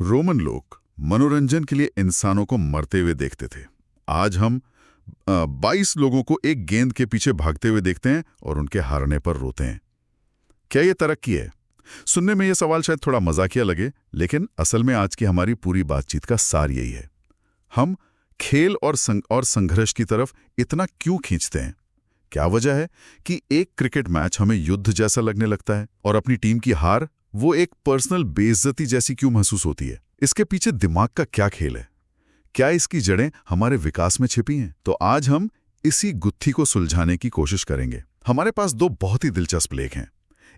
Roman लोग मनोरंजन के लिए इंसानों को मरते हुए देखते थे। आज हम 22 लोगों को एक गेंद के पीछे भागते हुए देखते हैं और उनके हारने पर रोते हैं। क्या ये तरक्की है? सुनने में यह सवाल शायद थोड़ा मजाकिया लगे, लेकिन असल में आज की हमारी पूरी बातचीत का सार यही है। हम खेल और संघर्ष की तरफ इतना क्यों खींचते हैं? क्या वजह है कि एक क्रिकेट मैच हमें युद्ध जैसा लगने लगता है और अपनी टीम की हार वो एक पर्सनल बेइज्जती जैसी क्यों महसूस होती है? इसके पीछे दिमाग का क्या खेल है? क्या इसकी जड़ें हमारे विकास में छिपी हैं? तो आज हम इसी गुत्थी को सुलझाने की कोशिश करेंगे। हमारे पास दो बहुत ही दिलचस्प लेख हैं।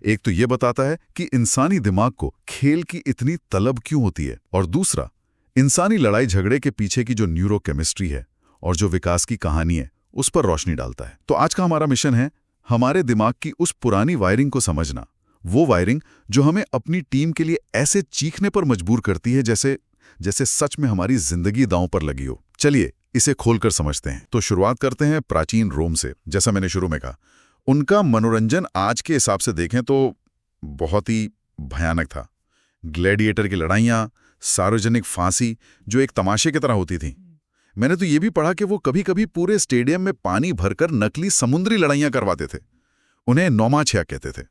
एक तो ये बताता है कि इंसानी दिमाग को खेल की इतनी तलब क्यों होती है, और दूसरा इंसानी लड़ाई झगड़े के पीछे की जो न्यूरोकेमिस्ट्री है और जो विकास की कहानी है उस पर रोशनी डालता है। तो आज का हमारा मिशन है हमारे दिमाग की उस पुरानी वायरिंग को समझना, वो वायरिंग जो हमें अपनी टीम के लिए ऐसे चीखने पर मजबूर करती है जैसे सच में हमारी जिंदगी दांव पर लगी हो। चलिए इसे खोलकर समझते हैं। तो शुरुआत करते हैं प्राचीन रोम से। जैसा मैंने शुरू में कहा, उनका मनोरंजन आज के हिसाब से देखें तो बहुत ही भयानक था। ग्लैडिएटर की लड़ाइयाँ, सार्वजनिक फांसी जो एक तमाशे की तरह होती थी। मैंने तो ये भी पढ़ा कि वो कभी-कभी पूरे स्टेडियम में पानी भरकर नकली समुद्री लड़ाइयाँ करवाते थे। उन्हें नौमाछिया कहते थे।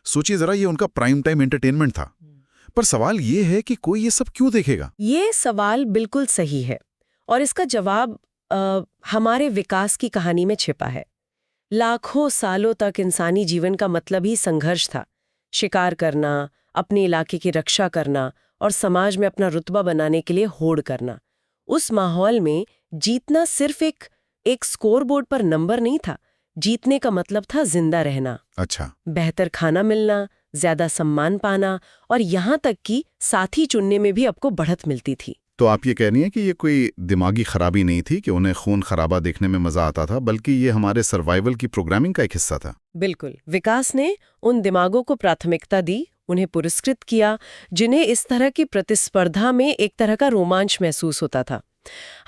सोचिए जरा, ये उनका प्राइम टाइम एंटरटेनमेंट था। पर सवाल ये है कि कोई ये सब क्यों देखेगा? ये सवाल बिल्कुल सही है और इसका जवाब हमारे विकास की कहानी में छिपा है। लाखों सालों तक इंसानी जीवन का मतलब ही संघर्ष था। शिकार करना, अपने इलाके की रक्षा करना और समाज में अपना रुतबा बनाने के लिए होड़ करना। उस माहौल में जीतना सिर्फ एक स्कोरबोर्ड पर नंबर नहीं था। जीतने का मतलब था जिंदा रहना। अच्छा। बेहतर खाना मिलना, ज्यादा सम्मान पाना और यहाँ तक कि साथी चुनने में भी आपको बढ़त मिलती थी। तो आप ये कह रही हैं कि ये कोई दिमागी खराबी नहीं थी कि उन्हें खून खराबा देखने में मजा आता था, बल्कि ये हमारे सर्वाइवल की प्रोग्रामिंग का एक हिस्सा था। बिल्कुल। विकास ने उन दिमागों को प्राथमिकता दी, उन्हें पुरस्कृत किया जिन्हें इस तरह की प्रतिस्पर्धा में एक तरह का रोमांच महसूस होता था।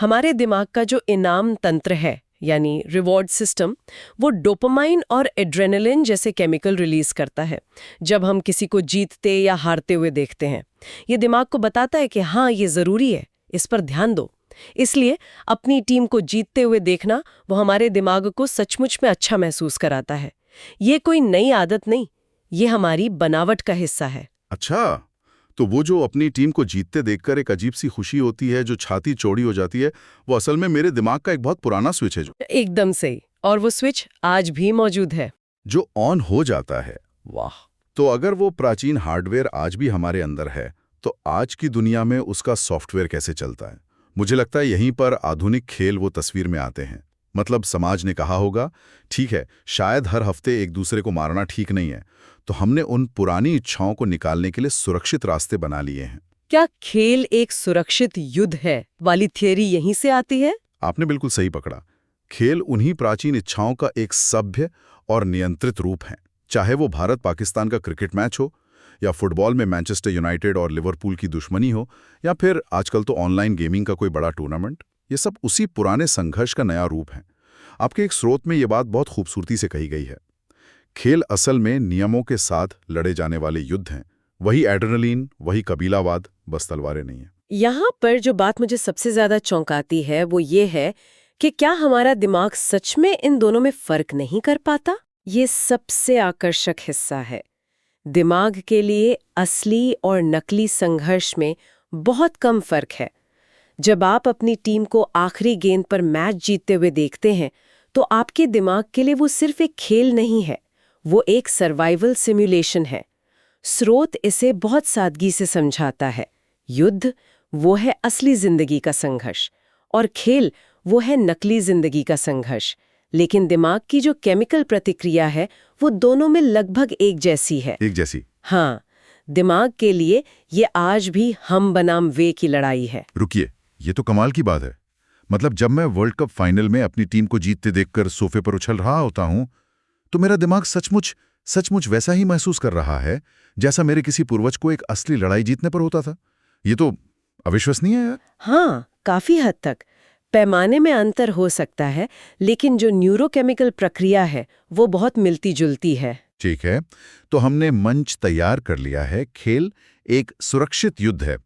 हमारे दिमाग का जो इनाम तंत्र है, यानी रिवॉर्ड सिस्टम, वो डोपामाइन और एड्रेनलिन जैसे केमिकल रिलीज करता है जब हम किसी को जीतते या हारते हुए देखते हैं। ये दिमाग को बताता है कि हाँ, ये जरूरी है, इस पर ध्यान दो। इसलिए अपनी टीम को जीतते हुए देखना वो हमारे दिमाग को सचमुच में अच्छा महसूस कराता है। ये कोई नई आदत नहीं, ये हमारी बनावट का हिस्सा है। अच्छा, तो वो जो अपनी टीम को जीतते देखकर एक अजीब सी खुशी होती है जो छाती चौड़ी हो जाती है, वो असल में मेरे दिमाग का एक बहुत पुराना स्विच है एकदम सही। और वो स्विच आज भी मौजूद है, जो ऑन हो जाता है। वाह। तो अगर वो प्राचीन हार्डवेयर आज भी हमारे अंदर है, तो आज की दुनिया में उसका सॉफ्टवेयर कैसे चलता है? मुझे लगता है यहीं पर आधुनिक खेल वो तस्वीर में आते हैं। मतलब समाज ने कहा होगा, ठीक है, शायद हर हफ्ते एक दूसरे को मारना ठीक नहीं है, तो हमने उन पुरानी इच्छाओं को निकालने के लिए सुरक्षित रास्ते बना लिए हैं। क्या खेल एक सुरक्षित युद्ध है वाली थियरी यहीं से आती है? आपने बिल्कुल सही पकड़ा। खेल उन्हीं प्राचीन इच्छाओं का एक सभ्य और नियंत्रित रूप है। चाहे वो भारत पाकिस्तान का क्रिकेट मैच हो, या फुटबॉल में मैनचेस्टर यूनाइटेड और लिवरपूल की दुश्मनी हो, या फिर आजकल तो ऑनलाइन गेमिंग का कोई बड़ा टूर्नामेंट, ये सब उसी पुराने संघर्ष का नया रूप है। आपके एक स्रोत में ये बात बहुत खूबसूरती से कही गई है। खेल असल में नियमों के साथ लड़े जाने वाले युद्ध हैं। वही एड्रेनलिन, वही कबीलावाद, बस तलवारें नहीं है। यहाँ पर जो बात मुझे सबसे ज्यादा चौंकाती है वो ये है कि क्या हमारा दिमाग सच में इन दोनों में फर्क नहीं कर पाता? ये सबसे आकर्षक हिस्सा है। दिमाग के लिए असली और नकली संघर्ष में बहुत कम फर्क है। जब आप अपनी टीम को आखिरी गेंद पर मैच जीतते हुए देखते हैं, तो आपके दिमाग के लिए वो सिर्फ एक खेल नहीं है, वो एक सर्वाइवल सिमुलेशन है। स्रोत इसे बहुत सादगी से समझाता है। युद्ध वो है असली जिंदगी का संघर्ष और खेल वो है नकली जिंदगी का संघर्ष। लेकिन दिमाग की जो केमिकल प्रतिक्रिया है वो दोनों में लगभग एक जैसी है। एक जैसी? हाँ, दिमाग के लिए ये आज भी हम बनाम वे की लड़ाई है। रुकिए, ये तो कमाल की बात है। मतलब जब मैं वर्ल्ड कप फाइनल में अपनी टीम को जीतते देखकर सोफे पर उछल रहा होता हूं, तो मेरा दिमाग सचमुच वैसा ही महसूस कर रहा है जैसा मेरे किसी पूर्वज को एक असली लड़ाई जीतने पर होता था। ये तो अविश्वसनीय है यार। हाँ, काफी हद तक। पैमाने में अंतर हो सकता है, लेकिन जो न्यूरोकेमिकल प्रक्रिया है वो बहुत मिलती जुलती है। ठीक है, तो हमने मंच तैयार कर लिया है। खेल एक सुरक्षित युद्ध है,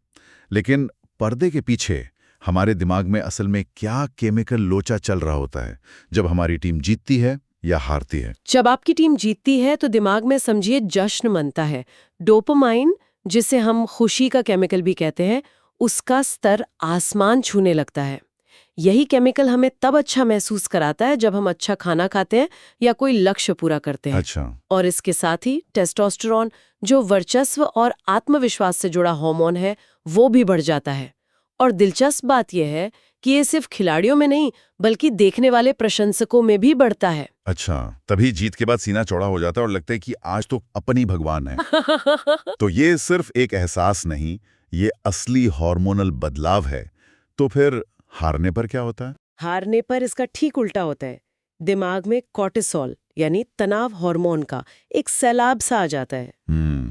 लेकिन पर्दे के पीछे हमारे दिमाग में असल में क्या केमिकल लोचा चल रहा होता है जब हमारी टीम जीतती है या हारती है? जब आपकी टीम जीतती है तो दिमाग में समझिए जश्न मनता है। डोपामाइन, जिसे हम खुशी का केमिकल भी कहते हैं, उसका स्तर आसमान छूने लगता है। यही केमिकल हमें तब अच्छा महसूस कराता है जब हम अच्छा खाना खाते हैं या कोई लक्ष्य पूरा करते हैं। अच्छा। और इसके साथ ही टेस्टोस्टेरोन, जो वर्चस्व और आत्मविश्वास से जुड़ा हार्मोन है, वो भी बढ़ जाता है। और दिलचस्प बात यह है कि ये सिर्फ खिलाड़ियों में नहीं बल्कि देखने वाले प्रशंसकों में भी बढ़ता है। अच्छा, तभी जीत के बाद सीना चौड़ा हो जाता है और लगता है कि आज तो अपनी भगवान है। तो ये सिर्फ एक एहसास नहीं, ये असली हार्मोनल बदलाव है। तो फिर हारने पर क्या होता है? हारने पर इसका ठीक उल्टा होता है। दिमाग में कॉर्टिसोल यानी तनाव हार्मोन का एक सैलाब सा आ जाता है।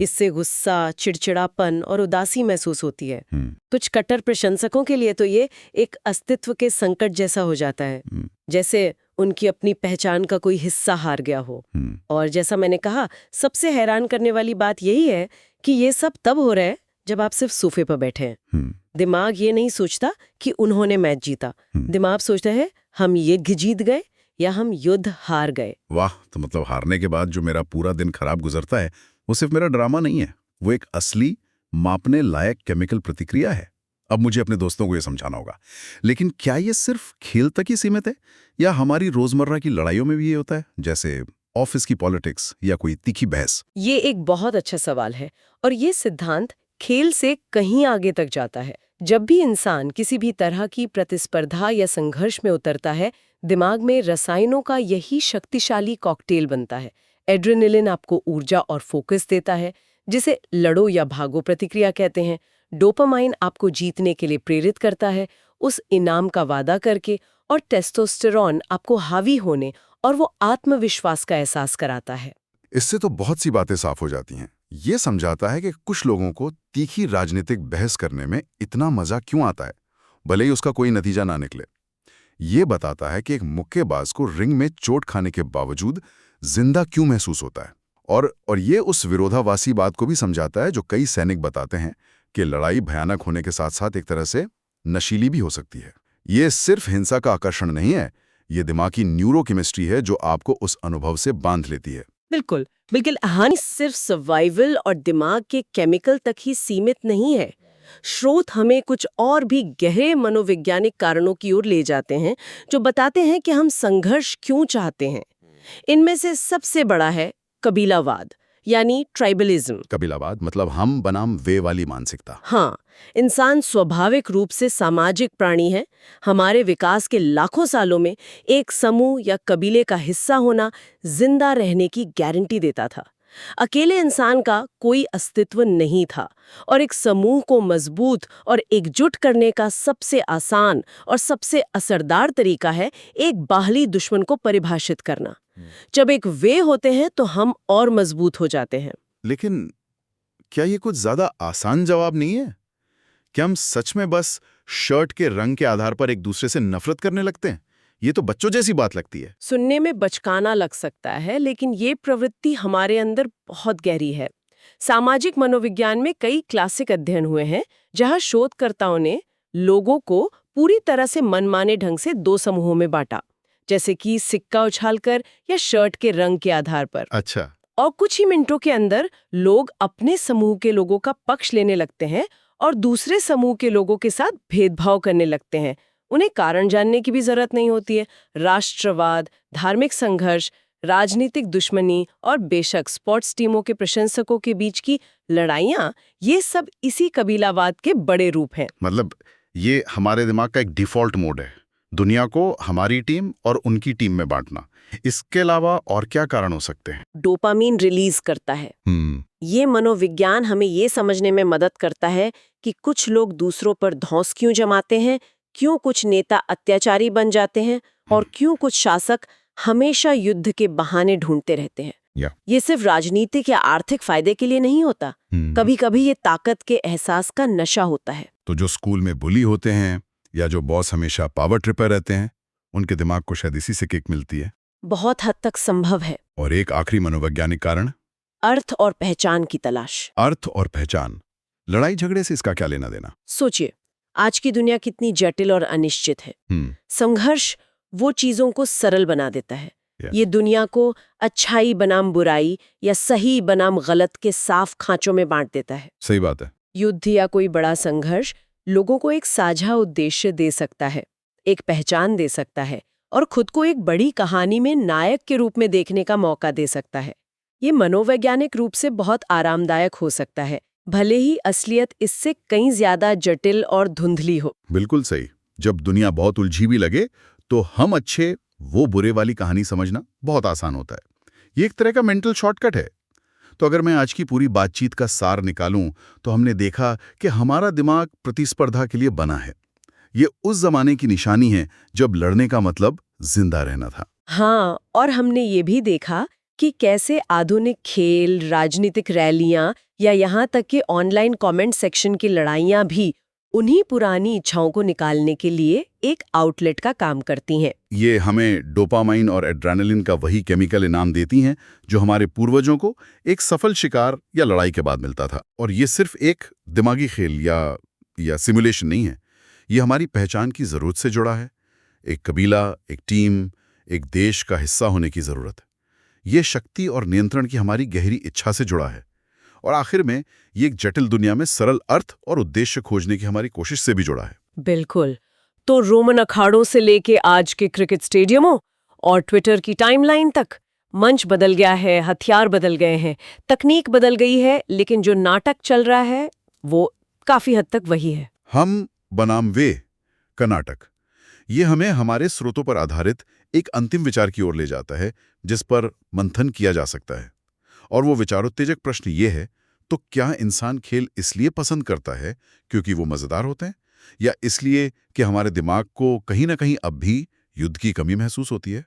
इससे गुस्सा, चिड़चिड़ापन और उदासी महसूस होती है। कुछ कट्टर प्रशंसकों के लिए तो ये एक अस्तित्व के संकट जैसा हो जाता है, जैसे उनकी अपनी पहचान का कोई हिस्सा हार गया हो। और जैसा मैंने कहा, सबसे हैरान करने वाली बात यही है कि ये सब तब हो रहा है जब आप सिर्फ सोफे पर बैठे हैं। दिमाग ये नहीं सोचता कि उन्होंने मैच जीता। दिमाग सोचता है हम ये जीत गए या हम युद्ध हार गए। वाह, तो मतलब हारने के बाद जो मेरा पूरा दिन खराब गुजरता है वो सिर्फ मेरा ड्रामा नहीं है, वो एक असली मापने लायक केमिकल प्रतिक्रिया है। अब मुझे अपने दोस्तों को ये समझाना होगा, लेकिन क्या ये सिर्फ खेल तक ही सीमित है या हमारी रोजमर्रा की लड़ाइयों में भी ये होता है, जैसे ऑफिस की पॉलिटिक्स या कोई तीखी बहस? ये एक बहुत अच्छा सवाल है और ये सिद्धांत खेल से कहीं आगे तक जाता है। जब भी इंसान किसी भी तरह की प्रतिस्पर्धा या संघर्ष में उतरता है, दिमाग में रसायनों का यही शक्तिशाली कॉकटेल बनता है। एड्रेनलिन आपको ऊर्जा और फोकस देता है, जिसे लड़ो या भागो प्रतिक्रिया कहते हैं। डोपामाइन आपको जीतने के लिए प्रेरित करता है, उस इनाम का वादा करके, और टेस्टोस्टेरोन आपको हावी होने और वो आत्मविश्वास का एहसास कराता है। इससे तो बहुत सी बातें साफ हो जाती हैं। ये समझाता है कि कुछ लोगों को तीखी राजनीतिक बहस करने में इतना मजा क्यों आता है, भले ही उसका कोई नतीजा ना निकले। ये बताता है कि एक मुक्केबाज को रिंग में चोट खाने के बावजूद जिंदा क्यों महसूस होता है। और ये उस विरोधाभासी बात को भी समझाता है जो कई सैनिक बताते हैं कि लड़ाई भयानक होने के साथ साथ एक तरह से नशीली भी हो सकती है। ये सिर्फ हिंसा का आकर्षण नहीं है, ये दिमागी न्यूरोकेमिस्ट्री है जो आपको उस अनुभव से बांध लेती है। बिल्कुल बिल्कुल। हानि सिर्फ सर्वाइवल और दिमाग के केमिकल तक ही सीमित नहीं है। स्रोत हमें कुछ और भी गहरे मनोवैज्ञानिक कारणों की ओर ले जाते हैं जो बताते हैं कि हम संघर्ष क्यों चाहते हैं। इनमें से सबसे बड़ा है कबीलावाद यानी ट्राइबलिज्म। कबीलावाद मतलब हम बनाम वे वाली मानसिकता। हाँ, इंसान स्वाभाविक रूप से सामाजिक प्राणी है। हमारे विकास के लाखों सालों में एक समूह या कबीले का हिस्सा होना जिंदा रहने की गारंटी देता था। अकेले इंसान का कोई अस्तित्व नहीं था और एक समूह को मजबूत और एकजुट करने का सबसे आसान और सबसे असरदार तरीका है एक बाहरी दुश्मन को परिभाषित करना। जब एक वे होते हैं तो हम और मजबूत हो जाते हैं। लेकिन क्या ये कुछ ज्यादा आसान जवाब नहीं है? क्या हम सच में बस शर्ट के रंग के आधार पर एक दूसरे से नफरत करने लगते हैं? ये तो बच्चों जैसी बात लगती है। सुनने में बचकाना लग सकता है, लेकिन ये प्रवृत्ति हमारे अंदर बहुत गहरी है। सामाजिक मनोविज्ञान में कई क्लासिक अध्ययन हुए हैं जहां शोधकर्ताओं ने लोगों को पूरी तरह से मनमाने ढंग से दो समूहों में बांटा, जैसे कि सिक्का उछालकर या शर्ट के रंग के आधार पर। अच्छा। और कुछ ही मिनटों के अंदर लोग अपने समूह के लोगों का पक्ष लेने लगते हैं और दूसरे समूह के लोगों के साथ भेदभाव करने लगते हैं। उन्हें कारण जानने की भी जरूरत नहीं होती है। राष्ट्रवाद, धार्मिक संघर्ष, राजनीतिक दुश्मनी और बेशक स्पोर्ट्स टीमों के प्रशंसकों के बीच की लड़ाइयाँ, ये सब इसी कबीलावाद के बड़े रूप हैं। मतलब ये हमारे दिमाग का एक डिफॉल्ट मोड है, दुनिया को हमारी टीम और उनकी टीम में बांटना। इसके अलावा और क्या कारण हो सकते हैं? डोपामीन रिलीज करता है। ये मनोविज्ञान हमें ये समझने में मदद करता है कि कुछ लोग दूसरों पर धौंस क्यों जमाते हैं, क्यों कुछ नेता अत्याचारी बन जाते हैं और क्यों कुछ शासक हमेशा युद्ध के बहाने ढूंढते रहते हैं। ये सिर्फ राजनीतिक या आर्थिक फायदे के लिए नहीं होता, कभी-कभी ये ताकत के एहसास का नशा होता है। तो जो स्कूल में बुली होते हैं या जो बॉस हमेशा पावर ट्रिपर रहते हैं, उनके दिमाग को शायद इसी से किक मिलती है। बहुत हद तक संभव है। और एक आखिरी मनोवैज्ञानिक कारण, अर्थ और पहचान की तलाश। अर्थ और पहचान। लड़ाई झगड़े से इसका क्या लेना देना? सोचिए, आज की दुनिया कितनी जटिल और अनिश्चित है। संघर्ष वो चीजों को सरल बना देता है। ये दुनिया को अच्छाई बनाम बुराई या सही बनाम गलत के साफ खांचों में बांट देता है। सही बात है। युद्ध या कोई बड़ा संघर्ष लोगों को एक साझा उद्देश्य दे सकता है, एक पहचान दे सकता है और खुद को एक बड़ी कहानी में नायक के रूप में देखने का मौका दे सकता है। ये मनोवैज्ञानिक रूप से बहुत आरामदायक हो सकता है, भले ही असलियत इससे कहीं ज्यादा जटिल और धुंधली हो। बिल्कुल सही। जब दुनिया बहुत उलझी भी लगे तो हम अच्छे वो बुरे वाली कहानी समझना बहुत आसान होता है। ये एक तरह का मेंटल शॉर्टकट है। तो अगर मैं आज की पूरी बातचीत का सार निकालूं तो हमने देखा कि हमारा दिमाग प्रतिस्पर्धा के लिए बना है। ये उस जमाने की निशानी है जब लड़ने का मतलब जिंदा रहना था। हाँ, और हमने ये भी देखा कि कैसे आधुनिक खेल, राजनीतिक रैलियां या यहाँ तक कि ऑनलाइन कमेंट सेक्शन की लड़ाइयां भी उन्हीं पुरानी इच्छाओं को निकालने के लिए एक आउटलेट का काम करती हैं। ये हमें डोपामाइन और एड्रेनलिन का वही केमिकल इनाम देती हैं जो हमारे पूर्वजों को एक सफल शिकार या लड़ाई के बाद मिलता था। और ये सिर्फ एक दिमागी खेल या सिमुलेशन नहीं है, ये हमारी पहचान की जरूरत से जुड़ा है। एक कबीला, एक टीम, एक देश का हिस्सा होने की जरूरत है। ये शक्ति और नियंत्रण की हमारी गहरी इच्छा से जुड़ा है। और आखिर में ये एक जटिल दुनिया में सरल अर्थ और उद्देश्य खोजने की हमारी कोशिश से भी जुड़ा है। बिल्कुल। तो रोमन अखाड़ों से लेके आज के क्रिकेट स्टेडियमों और ट्विटर की टाइमलाइन तक मंच बदल गया है, हथियार बदल गए हैं, तकनीक बदल गई है, लेकिन जो नाटक चल रहा है वो काफी हद तक वही है। हम बनाम वे का नाटक, ये हमें हमारे स्रोतों पर आधारित एक अंतिम विचार की ओर ले जाता है जिस पर मंथन किया जा सकता है। और वो विचारोत्तेजक प्रश्न ये है, तो क्या इंसान खेल इसलिए पसंद करता है क्योंकि वो मजेदार होते हैं, या इसलिए कि हमारे दिमाग को कहीं ना कहीं अब भी युद्ध की कमी महसूस होती है?